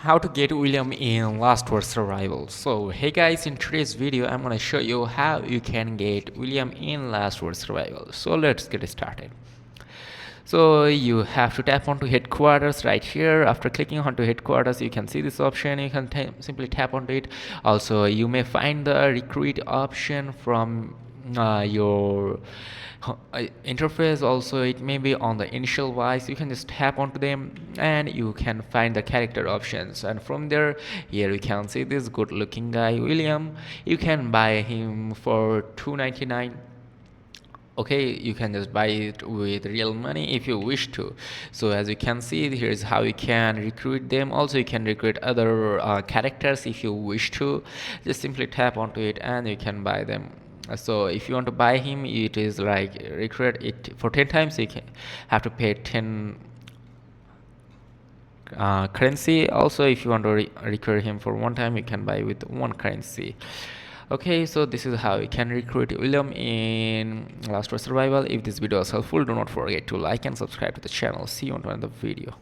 How to get William in Last Word Survival. So hey guys, in today's video I'm gonna show you how you can get William in Last Word Survival. So let's get started. So you have to tap onto headquarters right here. After clicking onto headquarters, you can see this option. You can simply tap onto it. Also, you may find the recruit option from your interface. Also, it may be on the initial wise. You can just tap onto them and you can find the character options, and from there, here you can see this good looking guy William. You can buy him for $2.99. Okay, you can just buy it with real money if you wish to. So as you can see, here's how you can recruit them. Also, you can recruit other characters if you wish to. Just simply tap onto it and you can buy them. So if you want to buy him, it is like recruit it for 10 times. You can have to pay 10 currency. Also, if you want to recruit him for one time, you can buy with one currency. Okay, so this is how you can recruit William in Last Word Survival. If this video was helpful, do not forget to like and subscribe to the channel. See you on another video.